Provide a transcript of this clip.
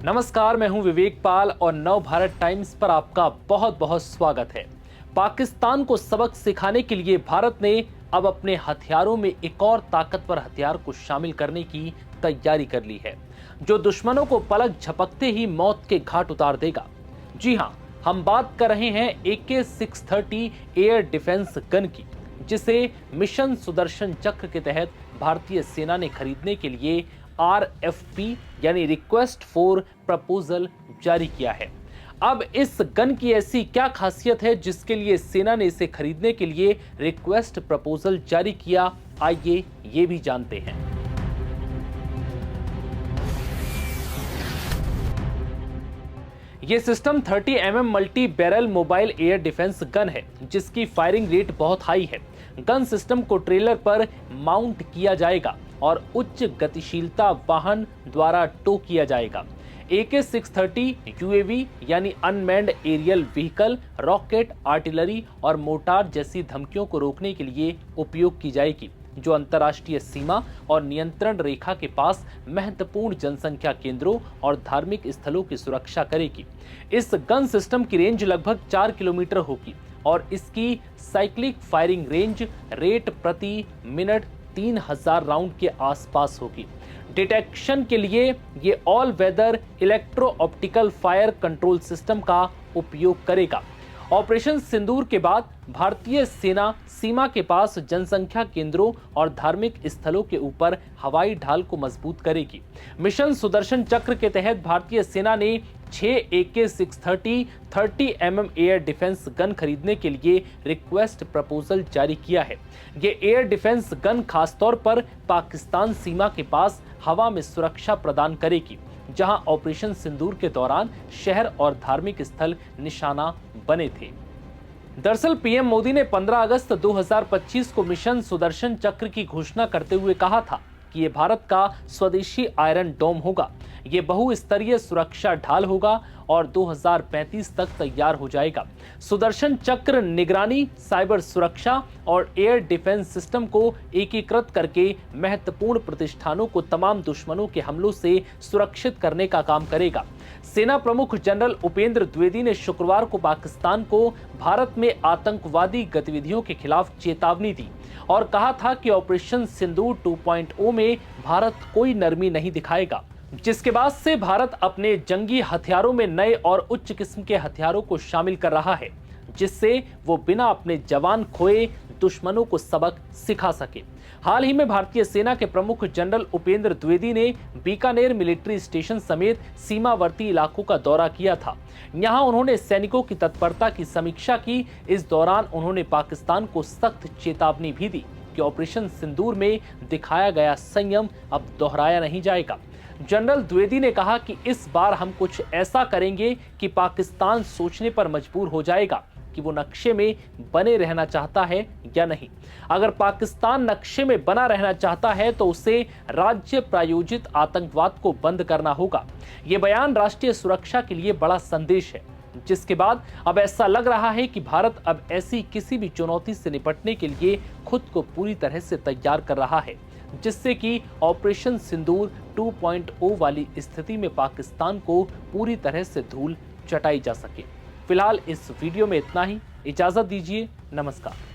नमस्कार, मैं हूं विवेक पाल और नव भारत टाइम्स पर आपका बहुत बहुत स्वागत है। पाकिस्तान को सबक सिखाने के लिए भारत ने अब अपने हथियारों में एक और ताकतवर हथियार को शामिल करने की तैयारी कर ली है, जो दुश्मनों को पलक झपकते ही मौत के घाट उतार देगा। जी हां, हम बात कर रहे हैं AK-630 एयर डिफेंस गन की, जिसे मिशन सुदर्शन चक्र के तहत भारतीय सेना ने खरीदने के लिए RFP यानी रिक्वेस्ट फॉर प्रपोजल जारी किया है। अब इस गन की ऐसी क्या खासियत है जिसके लिए सेना ने इसे खरीदने के लिए रिक्वेस्ट प्रपोजल जारी किया, आइए ये भी जानते हैं। ये system 30 mm multi barrel mobile air defence gun है, जिसकी फायरिंग रेट बहुत हाई है। गन सिस्टम को ट्रेलर पर माउंट किया जाएगा और उच्च गतिशीलता वाहन द्वारा टो किया जाएगा। AK-630 UAV यानी unmanned aerial vehicle, rocket, artillery और मोर्टार जैसी धमकियों को रोकने के लिए उपयोग की जाएगी, जो अंतर्राष्ट्रीय सीमा और नियंत्रण रेखा के पास महत्वपूर्ण जनसंख्या केंद्रों और धार्मिक स्थलों की सुरक्षा करेगी। इस गन सिस्टम की रेंज लगभग 4 किलोमीटर होगी और इसकी साइक्लिक फायरिंग रेंज रेट प्रति मिनट 3000 राउंड के आसपास होगी। डिटेक्शन के लिए ये all weather electro optical fire control system का उपयोग करेगा। ऑपरेशन सिंदूर के बाद भारतीय सेना सीमा के पास जनसंख्या केंद्रों और धार्मिक स्थलों के ऊपर हवाई ढाल को मजबूत करेगी। मिशन सुदर्शन चक्र के तहत भारतीय सेना ने 6 AK-630 30 mm air defence gun खरीदने के लिए रिक्वेस्ट प्रपोजल जारी किया है। ये एयर डिफेंस गन खासतौर पर पाकिस्तान सीमा के पास हवा में सुरक्षा प्रदान करेगी, जहां ऑपरेशन सिंदूर के दौरान शहर और धार्मिक स्थल निशाना बने थे। दरअसल पीएम मोदी ने 15 अगस्त 2025 को मिशन सुदर्शन चक्र की घोषणा करते हुए कहा था कि ये भारत का स्वदेशी आयरन डोम होगा। ये बहुस्तरीय सुरक्षा ढाल होगा और 2035 तक तैयार हो जाएगा। सुदर्शन चक्र निगरानी, साइबर सुरक्षा और एयर डिफेंस सिस्टम को एकीकृत करके महत्वपूर्ण प्रतिष्ठानों को तमाम दुश्मनों के हमलों से सुरक्षित करने का काम करेगा। सेना प्रमुख जनरल उपेंद्र द्विवेदी ने शुक्रवार को पाकिस्तान को भारत में आतंकवादी गतिविधियों के खिलाफ चेतावनी दी और कहा था कि ऑपरेशन सिंदूर 2.0 में भारत कोई नरमी नहीं दिखाएगा, जिसके बाद से भारत अपने जंगी हथियारों में नए और उच्च किस्म के हथियारों को शामिल कर रहा है, जिससे वो बिना अपने जवान खोए दुश्मनों को सबक सिखा सके। हाल ही में भारतीय सेना के प्रमुख जनरल उपेंद्र द्विवेदी ने बीकानेर मिलिट्री स्टेशन समेत सीमावर्ती इलाकों का दौरा किया था। यहां उन्होंने सैनिकों की तत्परता की समीक्षा की। इस दौरान उन्होंने पाकिस्तान को सख्त चेतावनी भी दी कि ऑपरेशन सिंदूर में दिखाया गया संयम अब दोहराया नहीं जाएगा। जनरल द्विवेदी ने कहा कि इस बार हम कुछ ऐसा करेंगे कि पाकिस्तान सोचने पर मजबूर हो जाएगा कि वो नक्शे में बने रहना चाहता है या नहीं। अगर पाकिस्तान नक्शे में बना रहना चाहता है तो उसे राज्य प्रायोजित आतंकवाद को बंद करना होगा। ये बयान राष्ट्रीय सुरक्षा के लिए बड़ा संदेश है, जिसके बाद अब ऐसा लग रहा है कि भारत अब ऐसी किसी भी चुनौती से निपटने के लिए खुद को पूरी तरह से तैयार कर रहा है, जिससे कि ऑपरेशन सिंदूर 2.0 वाली स्थिति में पाकिस्तान को पूरी तरह से धूल चटाई जा सके। फिलहाल इस वीडियो में इतना ही। इजाजत दीजिए, नमस्कार।